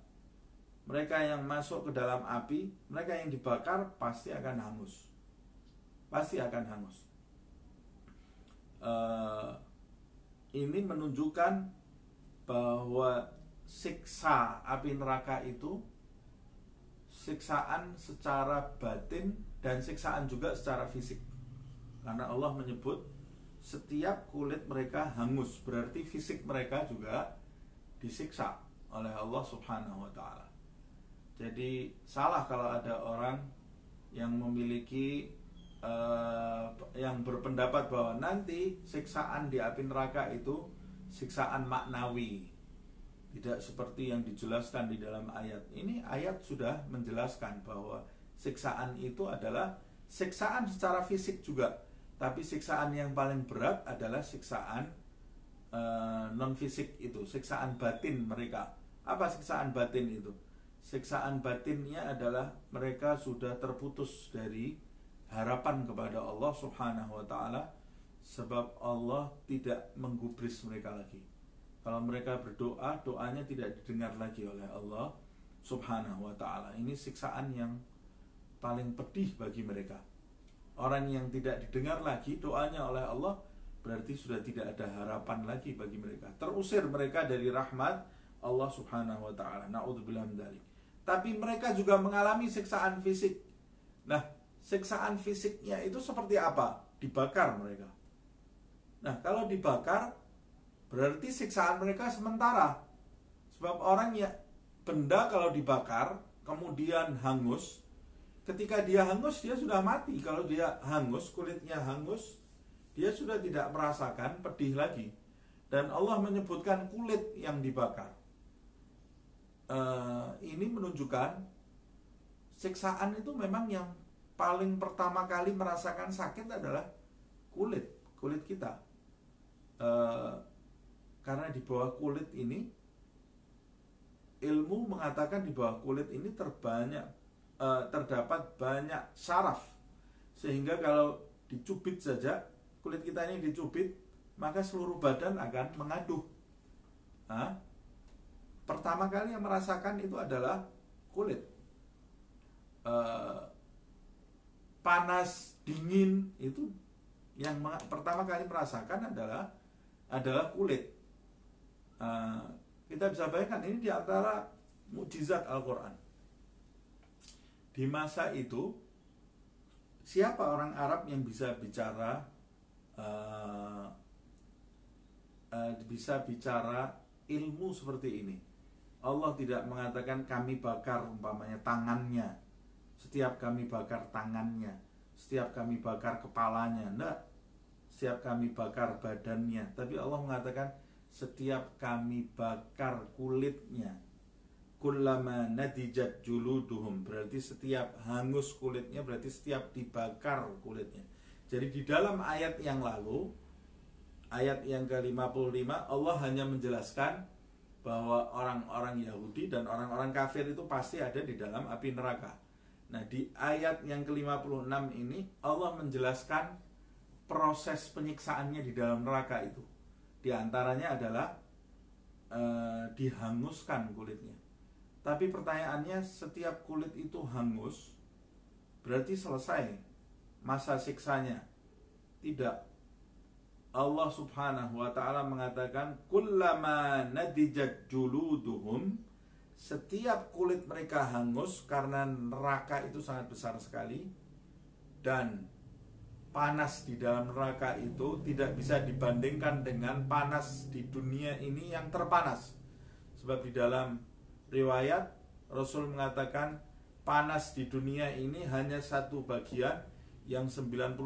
mereka yang masuk ke dalam api, mereka yang dibakar pasti akan hangus. Pasti akan hangus. Ini menunjukkan bahwa siksa api neraka itu siksaan secara batin dan siksaan juga secara fisik. Karena Allah menyebut setiap kulit mereka hangus, berarti fisik mereka juga disiksa oleh Allah Subhanahu wa ta'ala. Jadi salah kalau ada orang yang memiliki yang berpendapat bahwa nanti siksaan di api neraka itu siksaan maknawi, tidak seperti yang dijelaskan di dalam ayat. Ini ayat sudah menjelaskan bahwa siksaan itu adalah siksaan secara fisik juga, tapi siksaan yang paling berat adalah siksaan non fisik, itu siksaan batin mereka. Apa siksaan batin itu? Siksaan batinnya adalah mereka sudah terputus dari harapan kepada Allah Subhanahu wa ta'ala, Sebab Allah tidak menggubris mereka lagi. Kalau mereka berdoa, doanya tidak didengar lagi oleh Allah Subhanahu wa ta'ala. Ini siksaan yang paling pedih bagi mereka. Orang yang tidak didengar lagi doanya oleh Allah, berarti sudah tidak ada harapan lagi bagi mereka. Terusir mereka dari rahmat Allah Subhanahu wa ta'ala. Na'udzubillah min dzalik. Tapi mereka juga mengalami siksaan fisik. Nah, siksaan fisiknya itu seperti apa? Dibakar mereka. Nah, kalau dibakar berarti siksaan mereka sementara. Sebab orang ya, benda kalau dibakar kemudian hangus, ketika dia hangus dia sudah mati. Kalau dia hangus, kulitnya hangus, dia sudah tidak merasakan pedih lagi. Dan Allah menyebutkan kulit yang dibakar. Ini menunjukkan siksaan itu memang yang paling pertama kali merasakan sakit adalah kulit kita. Karena di bawah kulit ini, ilmu mengatakan di bawah kulit ini terdapat banyak syaraf, sehingga kalau dicubit saja, kulit kita ini dicubit, maka seluruh badan akan mengaduh. Pertama kali yang merasakan itu adalah kulit. Panas, dingin, itu yang pertama kali merasakan adalah kulit. Kita bisa bayangkan ini di antara mukjizat Al-Quran. Di masa itu, siapa orang Arab yang bisa bicara ilmu seperti ini? Allah tidak mengatakan kami bakar umpamanya tangannya, setiap kami bakar tangannya, setiap kami bakar kepalanya, enggak, setiap kami bakar badannya. Tapi Allah mengatakan setiap kami bakar kulitnya. Kullama nadijat juluduhum, berarti setiap hangus kulitnya, berarti setiap dibakar kulitnya. Jadi di dalam ayat yang lalu, ayat yang ke-55, Allah hanya menjelaskan bahwa orang-orang Yahudi dan orang-orang kafir itu pasti ada di dalam api neraka. Nah, di ayat yang ke-56 ini Allah menjelaskan proses penyiksaannya di dalam neraka itu. Di antaranya adalah dihanguskan kulitnya. Tapi pertanyaannya, setiap kulit itu hangus berarti selesai masa siksanya? Tidak. Allah Subhanahu wa ta'ala mengatakan kullama nadijat juluduhum, setiap kulit mereka hangus karena neraka itu sangat besar sekali, dan panas di dalam neraka itu tidak bisa dibandingkan dengan panas di dunia ini yang terpanas. Sebab di dalam riwayat Rasul mengatakan panas di dunia ini hanya satu bagian, yang 99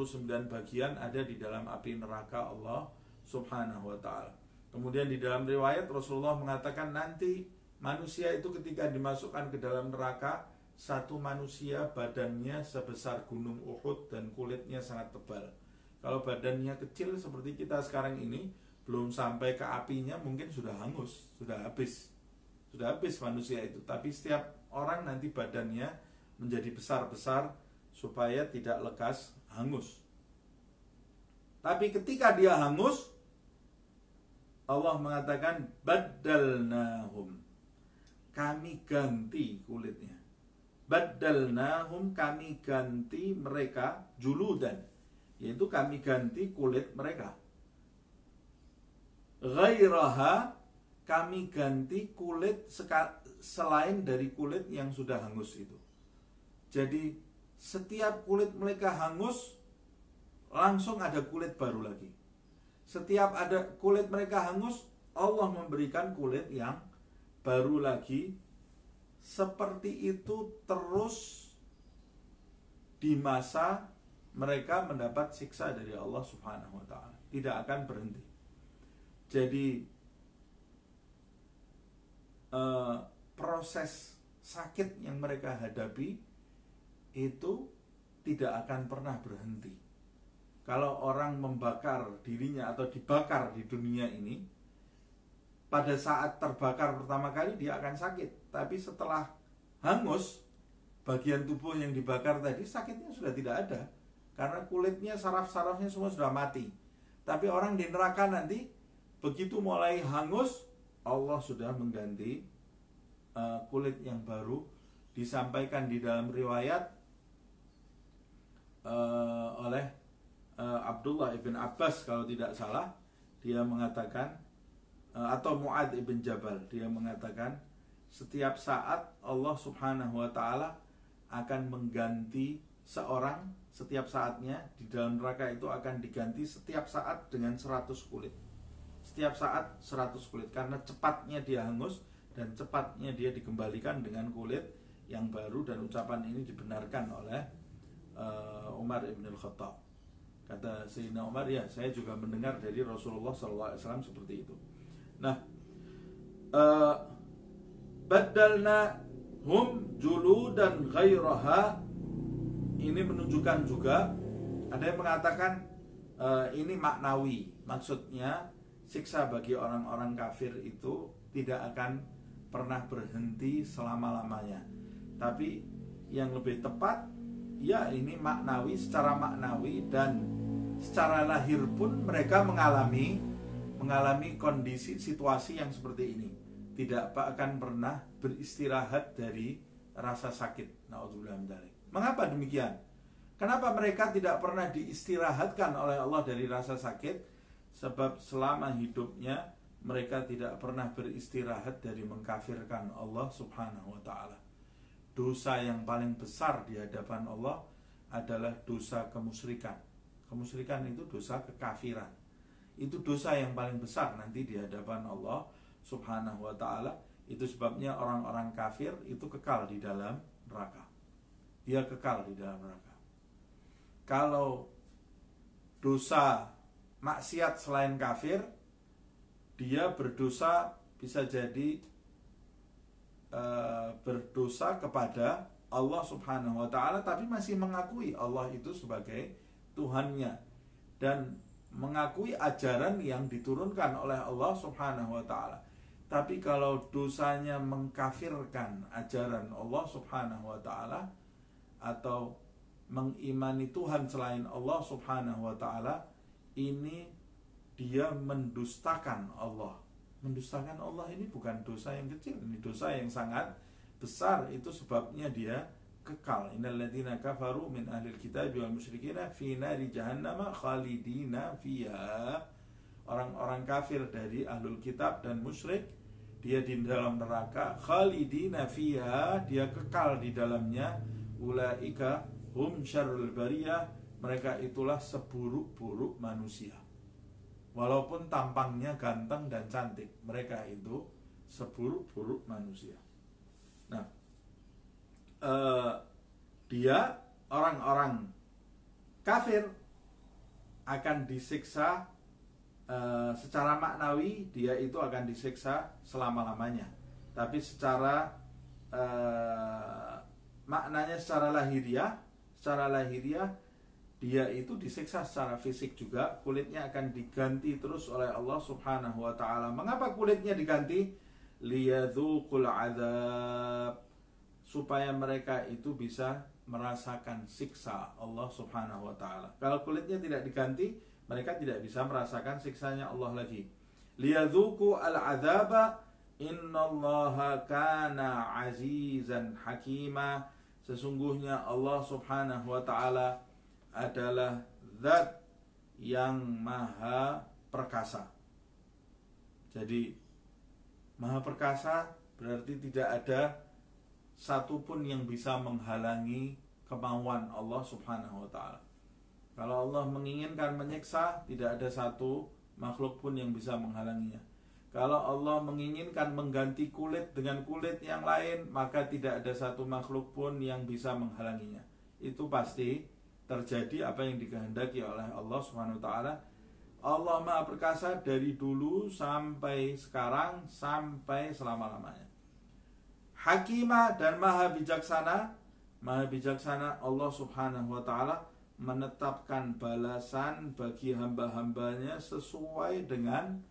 bagian ada di dalam api neraka Allah Subhanahu wa ta'ala. Kemudian di dalam riwayat Rasulullah mengatakan nanti manusia itu ketika dimasukkan ke dalam neraka, satu manusia badannya sebesar gunung Uhud dan kulitnya sangat tebal. Kalau badannya kecil seperti kita sekarang ini, belum sampai ke apinya mungkin sudah hangus, sudah habis manusia itu. Tapi setiap orang nanti badannya menjadi besar-besar supaya tidak lekas hangus. Tapi ketika dia hangus, Allah mengatakan baddalnahum, kami ganti kulitnya. Baddalnahum, kami ganti mereka juludan, yaitu kami ganti kulit mereka. Ghairaha, kami ganti kulit selain dari kulit yang sudah hangus itu. Jadi setiap kulit mereka hangus, langsung ada kulit baru lagi. Setiap ada kulit mereka hangus, Allah memberikan kulit yang baru lagi. Seperti itu terus di masa mereka mendapat siksa dari Allah Subhanahu wa ta'ala. Tidak akan berhenti. Jadi proses sakit yang mereka hadapi itu tidak akan pernah berhenti. Kalau orang membakar dirinya atau dibakar di dunia ini, pada saat terbakar pertama kali dia akan sakit. Tapi setelah hangus, bagian tubuh yang dibakar tadi, sakitnya sudah tidak ada. Karena kulitnya, saraf-sarafnya semua sudah mati. Tapi orang di neraka nanti begitu mulai hangus, Allah sudah mengganti kulit yang baru. Disampaikan di dalam riwayat oleh Abdullah ibn Abbas kalau tidak salah, dia mengatakan, atau Mu'adz ibn Jabal, dia mengatakan setiap saat Allah subhanahu wa ta'ala akan mengganti seorang, setiap saatnya di dalam neraka itu akan diganti setiap saat dengan 100 kulit. Setiap saat 100 kulit, karena cepatnya dia hangus dan cepatnya dia dikembalikan dengan kulit yang baru. Dan ucapan ini dibenarkan oleh Umar ibn al-Khattab. Kata Sayyidina Umar, ya saya juga mendengar dari Rasulullah SAW seperti itu. Nah, badalna hum juludan ghairaha, ini menunjukkan juga, ada yang mengatakan ini maknawi, maksudnya siksa bagi orang-orang kafir itu tidak akan pernah berhenti selama-lamanya. Tapi yang lebih tepat, ya ini maknawi, secara maknawi, dan secara lahir pun mereka mengalami kondisi situasi yang seperti ini. Tidak akan pernah beristirahat dari rasa sakit. Na'udzubillah min dzalik. Mengapa demikian? Kenapa mereka tidak pernah diistirahatkan oleh Allah dari rasa sakit? Sebab selama hidupnya mereka tidak pernah beristirahat dari mengkafirkan Allah subhanahu wa ta'ala. Dosa yang paling besar di hadapan Allah adalah dosa kemusyrikan. Kemusyrikan itu dosa kekafiran. Itu dosa yang paling besar nanti di hadapan Allah subhanahu wa ta'ala. Itu sebabnya orang-orang kafir itu kekal di dalam neraka. Dia kekal di dalam neraka. Kalau dosa maksiat selain kafir, dia berdosa, bisa jadi berdosa kepada Allah subhanahu wa ta'ala, tapi masih mengakui Allah itu sebagai Tuhannya dan mengakui ajaran yang diturunkan oleh Allah subhanahu wa ta'ala. Tapi kalau dosanya mengkafirkan ajaran Allah subhanahu wa ta'ala atau mengimani Tuhan selain Allah subhanahu wa ta'ala, ini dia mendustakan Allah. Mendustakan Allah ini bukan dosa yang kecil, ini dosa yang sangat besar. Itu sebabnya dia kekal. Innal ladzina kafaru min ahlil kitab wal musyrikina fi nari jahannam khalidina fiha. Orang-orang kafir dari ahlul kitab dan musyrik, dia di dalam neraka, khalidina fiha, dia kekal di dalamnya. Ulaika hum syarrul bariyah, mereka itulah seburuk-buruk manusia. Walaupun tampangnya ganteng dan cantik, mereka itu seburuk-buruk manusia. Nah, dia orang-orang kafir akan disiksa secara maknawi, dia itu akan disiksa selama-lamanya. Tapi secara maknanya secara lahiriah dia itu disiksa secara fisik juga. Kulitnya akan diganti terus oleh Allah subhanahu wa ta'ala. Mengapa kulitnya diganti? Liyadzuqul azab, supaya mereka itu bisa merasakan siksa Allah subhanahu wa ta'ala. Kalau kulitnya tidak diganti, mereka tidak bisa merasakan siksanya Allah lagi. Liyadzuqu al-azaba innallaha kana azizan hakima. Sesungguhnya Allah subhanahu wa ta'ala adalah zat yang maha perkasa. Jadi maha perkasa berarti tidak ada satupun yang bisa menghalangi kemauan Allah subhanahu wa ta'ala. Kalau Allah menginginkan menyiksa, tidak ada satu makhluk pun yang bisa menghalanginya. Kalau Allah menginginkan mengganti kulit dengan kulit yang lain, maka tidak ada satu makhluk pun yang bisa menghalanginya. Itu pasti terjadi apa yang dikehendaki oleh Allah Subhanahu wa taala. Allah Maha Perkasa dari dulu sampai sekarang, sampai selama-lamanya. Hakimah dan Maha Bijaksana. Maha Bijaksana Allah Subhanahu wa taala menetapkan balasan bagi hamba-hambanya sesuai dengan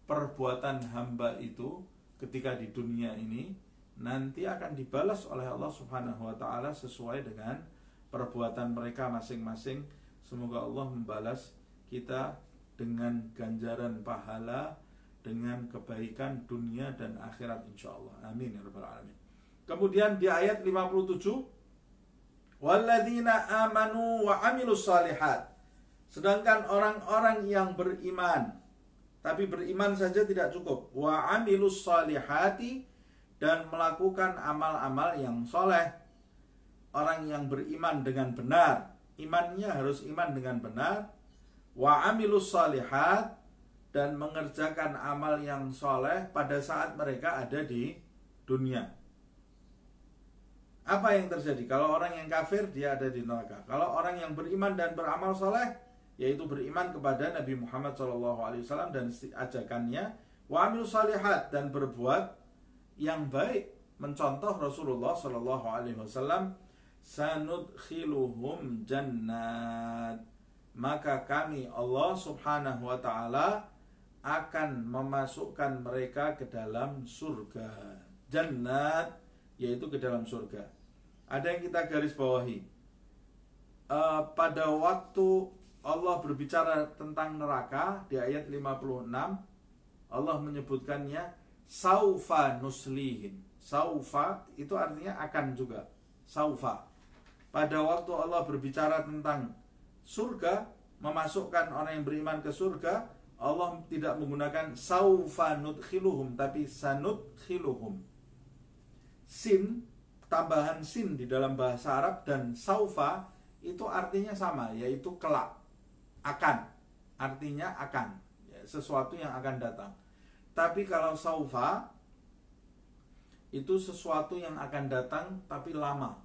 perbuatan hamba itu ketika di dunia ini, nanti akan dibalas oleh Allah Subhanahu wa taala sesuai dengan perbuatan mereka masing-masing. Semoga Allah membalas kita dengan ganjaran pahala, dengan kebaikan dunia dan akhirat insyaallah. Amin ya rabbal alamin. Kemudian di ayat 57, walladzina amanu wa amilus shalihat. Sedangkan orang-orang yang beriman, tapi beriman saja tidak cukup, wa amilus shalihati, dan melakukan amal-amal yang soleh. Orang yang beriman dengan benar, imannya harus iman dengan benar, wa amilus shalihat, dan mengerjakan amal yang soleh pada saat mereka ada di dunia. Apa yang terjadi? Kalau orang yang kafir, dia ada di neraka. Kalau orang yang beriman dan beramal soleh, yaitu beriman kepada Nabi Muhammad SAW dan ajakannya, wa amilus shalihat, dan berbuat yang baik, mencontoh Rasulullah SAW, sanudkhiluhum jannat, maka kami Allah subhanahu wa ta'ala akan memasukkan mereka ke dalam surga. Jannat, yaitu ke dalam surga. Ada yang kita garis bawahi, pada waktu Allah berbicara tentang neraka di ayat 56, Allah menyebutkannya saufa nuslihim. Saufa itu artinya akan juga, saufa. Pada waktu Allah berbicara tentang surga, memasukkan orang yang beriman ke surga, Allah tidak menggunakan saufa nudkhiluhum, tapi sanudkhiluhum. Sin, tambahan sin di dalam bahasa Arab, dan saufa itu artinya sama, yaitu kelak, akan, artinya akan, sesuatu yang akan datang. Tapi kalau saufa itu sesuatu yang akan datang tapi lama,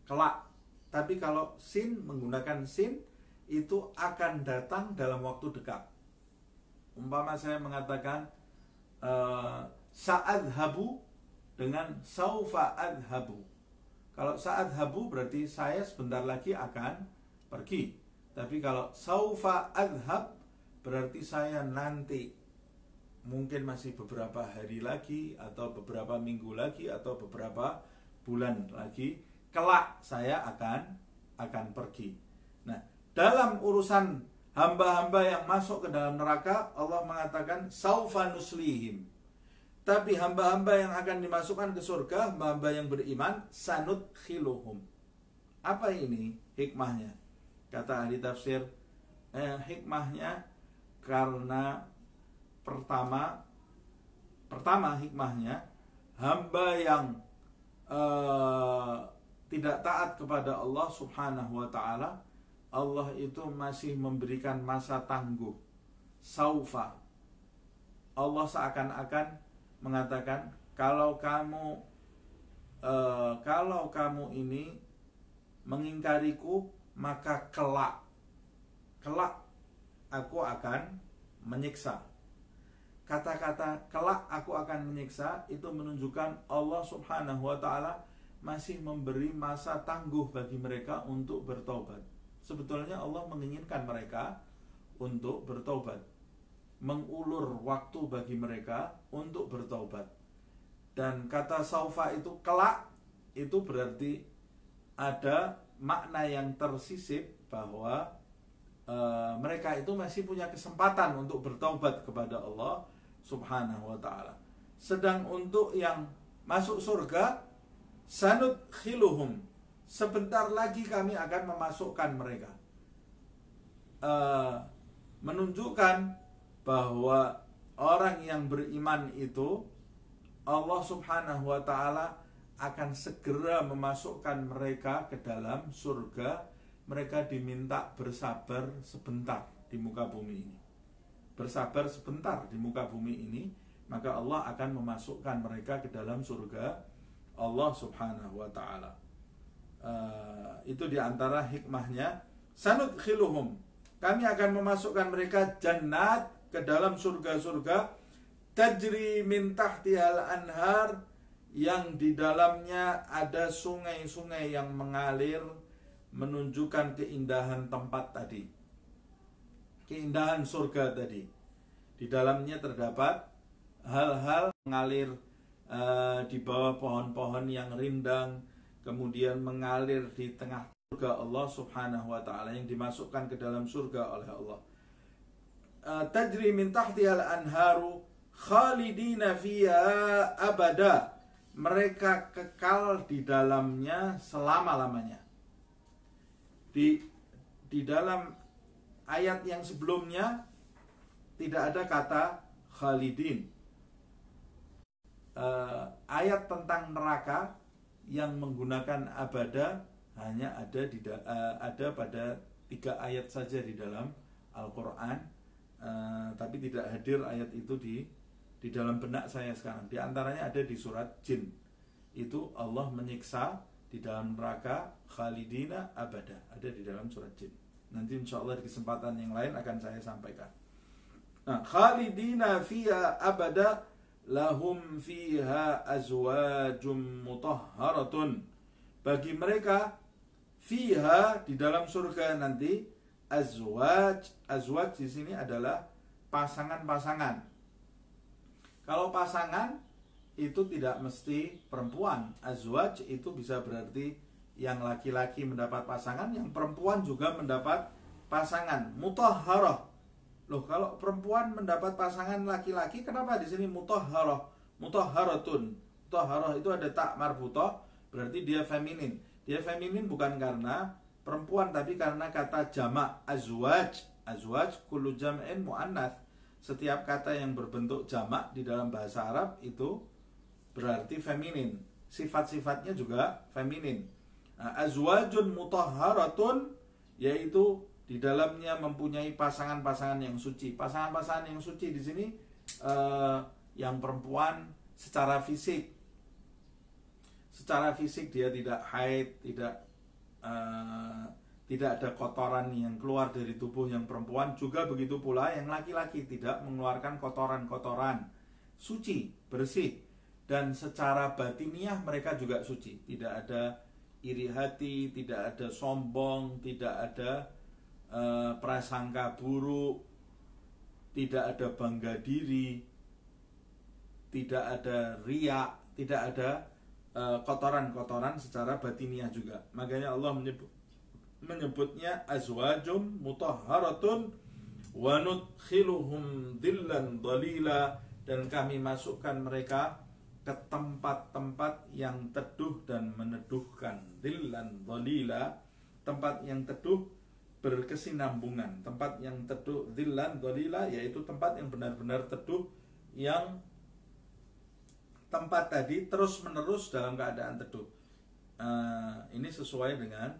kelak. Tapi kalau sin, menggunakan sin, itu akan datang dalam waktu dekat. Umpama saya mengatakan sa'adhabu dengan saufa adhabu. Kalau sa'adhabu berarti saya sebentar lagi akan pergi. Tapi kalau saufa adhab berarti saya nanti, mungkin masih beberapa hari lagi, atau beberapa minggu lagi, atau beberapa bulan lagi, kelak saya akan pergi. Nah, dalam urusan hamba-hamba yang masuk ke dalam neraka, Allah mengatakan saufa nuslihim. Tapi hamba-hamba yang akan dimasukkan ke surga, hamba-hamba yang beriman, sanudkhiluhum. Apa ini hikmahnya? Kata ahli tafsir, hikmahnya karena pertama hikmahnya, hamba yang tidak taat kepada Allah subhanahu wa ta'ala, Allah itu masih memberikan masa tangguh, saufa. Allah seakan-akan mengatakan, kalau kamu ini mengingkariku, maka kelak aku akan menyiksa. Kata-kata kelak aku akan menyiksa itu menunjukkan Allah subhanahu wa ta'ala masih memberi masa tangguh bagi mereka untuk bertobat. Sebetulnya Allah menginginkan mereka untuk bertobat, mengulur waktu bagi mereka untuk bertobat. Dan kata saufa itu kelak, itu berarti ada makna yang tersisip bahwa mereka itu masih punya kesempatan untuk bertobat kepada Allah subhanahu wa ta'ala. Sedang untuk yang masuk surga, sanudkhiluhum, sebentar lagi kami akan memasukkan mereka. Menunjukkan bahwa orang yang beriman itu Allah subhanahu wa ta'ala akan segera memasukkan mereka ke dalam surga. Mereka diminta bersabar sebentar di muka bumi ini. Bersabar sebentar di muka bumi ini, maka Allah akan memasukkan mereka ke dalam surga Allah subhanahu wa ta'ala. Itu diantara hikmahnya, sanudkhiluhum, kami akan memasukkan mereka jannat, ke dalam surga-surga, tajri min tahtihal anhar, yang di dalamnya ada sungai-sungai yang mengalir, menunjukkan keindahan tempat tadi, keindahan surga tadi. Di dalamnya terdapat hal-hal mengalir di bawah pohon-pohon yang rindang, kemudian mengalir di tengah surga Allah subhanahu wa ta'ala, yang dimasukkan ke dalam surga oleh Allah. tajri min tahtihal anharu khalidina fiha abada. Mereka kekal di dalamnya selama-lamanya. Di dalam ayat yang sebelumnya tidak ada kata khalidin. Ayat tentang neraka yang menggunakan abada hanya ada pada 3 ayat saja di dalam Al-Quran, tapi tidak hadir ayat itu di dalam benak saya sekarang. Di antaranya ada di surat Jin. Itu Allah menyiksa di dalam neraka khalidina abada. Ada di dalam surat Jin. Nanti insya Allah di kesempatan yang lain akan saya sampaikan. Nah, khalidina fiha abada lahum fiha azwajum mutahharatun. Bagi mereka fiha di dalam surga nanti azwaj di sini adalah pasangan-pasangan. Kalau pasangan itu tidak mesti perempuan. Azwaj itu bisa berarti yang laki-laki mendapat pasangan, yang perempuan juga mendapat pasangan. Mutahharah. Loh, kalau perempuan mendapat pasangan laki-laki, kenapa di sini mutahharah? Mutahharatun. Mutahharah itu ada tak marbutah, berarti dia feminin. Dia feminin bukan karena perempuan, tapi karena kata jamak azwaj. Azwaj kullu jam'in mu'annath. Setiap kata yang berbentuk jamak di dalam bahasa Arab itu berarti feminin. Sifat-sifatnya juga feminin. Azwajun mutahharatun, yaitu di dalamnya mempunyai pasangan-pasangan yang suci. Pasangan-pasangan yang suci di sini yang perempuan secara fisik. Secara fisik dia tidak haid, tidak ada kotoran yang keluar dari tubuh yang perempuan. Juga begitu pula yang laki-laki tidak mengeluarkan kotoran-kotoran, suci, bersih. Dan secara batiniah mereka juga suci. Tidak ada iri hati, tidak ada sombong, tidak ada prasangka buruk, tidak ada bangga diri, tidak ada riya, tidak ada kotoran-kotoran secara batiniah juga. Makanya Allah menyebutnya azwajum mutahharatun wa nudkhiluhum dhillan dhalila, dan kami masukkan mereka ke tempat-tempat yang teduh dan meneduhkan. Dhillan dhalila, tempat yang teduh berkesinambungan. Tempat yang teduh, dhillan dhalila, yaitu tempat yang benar-benar teduh, yang tempat tadi terus menerus dalam keadaan teduh. Ini sesuai dengan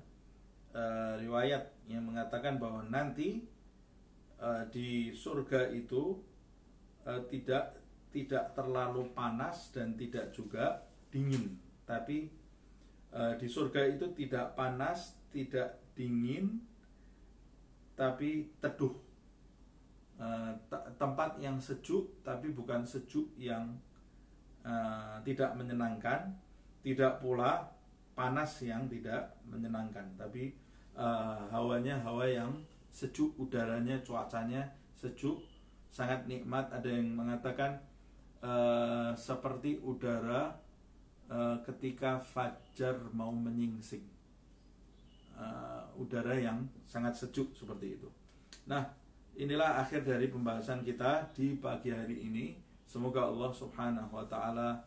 riwayat yang mengatakan bahwa nanti di surga itu tidak terlalu panas dan tidak juga dingin, tapi di surga itu tidak panas, tidak dingin, tapi teduh. Tempat yang sejuk, tapi bukan sejuk yang tidak menyenangkan, tidak pula panas yang tidak menyenangkan, tapi hawanya hawa yang sejuk, udaranya, cuacanya sejuk, sangat nikmat. Ada yang mengatakan seperti udara ketika fajar mau menyingsing, udara yang sangat sejuk seperti itu. Nah, inilah akhir dari pembahasan kita di pagi hari ini. Semoga Allah subhanahu wa ta'ala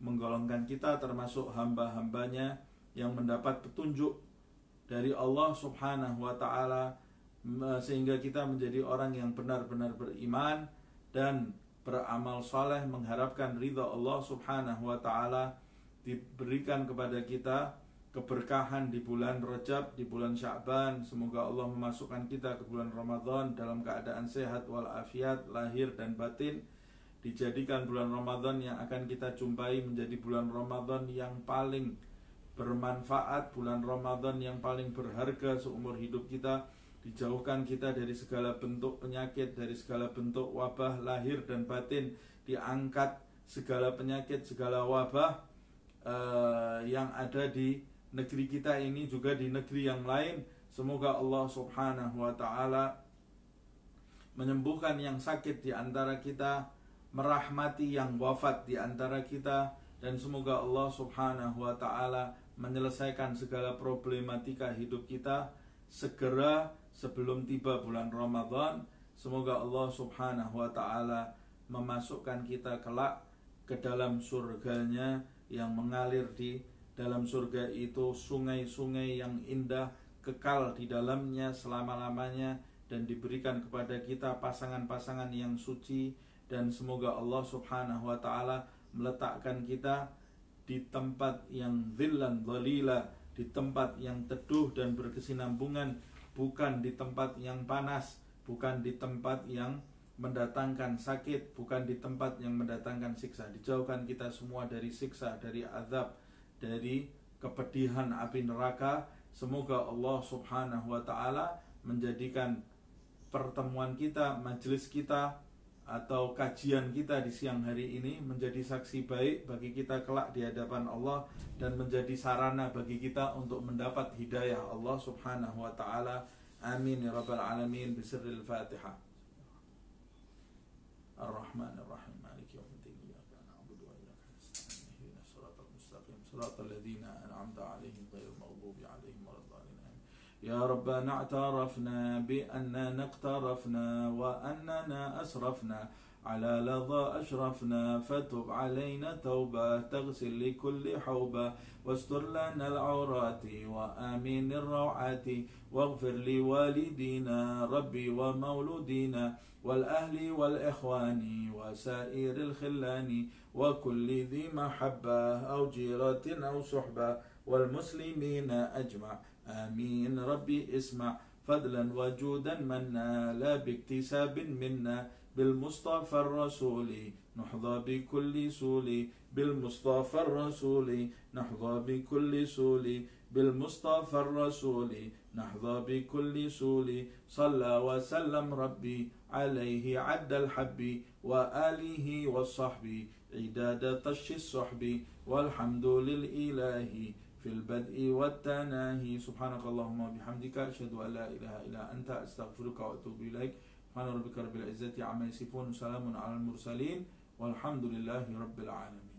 menggolongkan kita termasuk hamba-hambanya yang mendapat petunjuk dari Allah subhanahu wa ta'ala, sehingga kita menjadi orang yang benar-benar beriman dan beramal saleh, mengharapkan ridha Allah subhanahu wa ta'ala. Diberikan kepada kita keberkahan di bulan Rajab, di bulan Sya'ban. Semoga Allah memasukkan kita ke bulan Ramadan dalam keadaan sehat walafiat lahir dan batin. Dijadikan bulan Ramadan yang akan kita jumpai menjadi bulan Ramadan yang paling bermanfaat, bulan Ramadan yang paling berharga seumur hidup kita. Dijauhkan kita dari segala bentuk penyakit, dari segala bentuk wabah lahir dan batin. Diangkat segala penyakit, segala wabah yang ada di negeri kita ini, juga di negeri yang lain. Semoga Allah subhanahu wa ta'ala menyembuhkan yang sakit di antara kita, merahmati yang wafat di antara kita, dan semoga Allah subhanahu wa ta'ala menyelesaikan segala problematika hidup kita segera sebelum tiba bulan Ramadan, Semoga Allah subhanahu wa ta'ala memasukkan kita kelak ke dalam surganya yang mengalir di dalam surga itu sungai-sungai yang indah, kekal di dalamnya selama-lamanya, dan diberikan kepada kita pasangan-pasangan yang suci. Dan semoga Allah subhanahu wa ta'ala meletakkan kita di tempat yang dhillan dhalila, di tempat yang teduh dan berkesinambungan, bukan di tempat yang panas, bukan di tempat yang mendatangkan sakit, bukan di tempat yang mendatangkan siksa. Dijauhkan kita semua dari siksa, dari azab, dari kepedihan api neraka. Semoga Allah subhanahu wa ta'ala menjadikan pertemuan kita, majelis kita, atau kajian kita di siang hari ini menjadi saksi baik bagi kita kelak di hadapan Allah, dan menjadi sarana bagi kita untuk mendapat hidayah Allah subhanahu wa ta'ala. Amin ya rabbal alamin. Bisirril Fatihah. Ar-Rahmanir-Rahim, Maliki yaumiddin, iyyaka na'budu wa iyyaka nasta'in, ihdinas siratal mustaqim, siratal ladzina an'amta 'alaihim ghairil maghdubi 'alaihim waladdallin. Ya Rabbana i'tarafna bi annana iqtarafna wa annana asrafna على لظى أشرفنا فتب علينا توبة تغسل لكل حوبة واستر لنا العورات وآمين الروعات واغفر لوالدينا ربي ومولودينا والأهل والإخوان وسائر الخلان وكل ذي محبة أو جيرة أو صحبة والمسلمين أجمع آمين. ربي اسمع فضلا وجودا منا لا باكتساب منا بالمصطفى الرسول نحظى بكل سول بالمصطفى الرسول نحظى بكل سول بالمصطفى الرسول نحظى بكل سول صلى وسلم ربي عليه عد الحب وآله والصحب عداد طش الصحب والحمد للإله في البدء والتناهي. سبحانك اللهم وبحمدك أشهد أن لا إله إلا أنت أستغفرك وأتوب إليك. سبحان ربك رب العزة عما يصفون وسلام على المرسلين والحمد لله رب العالمين.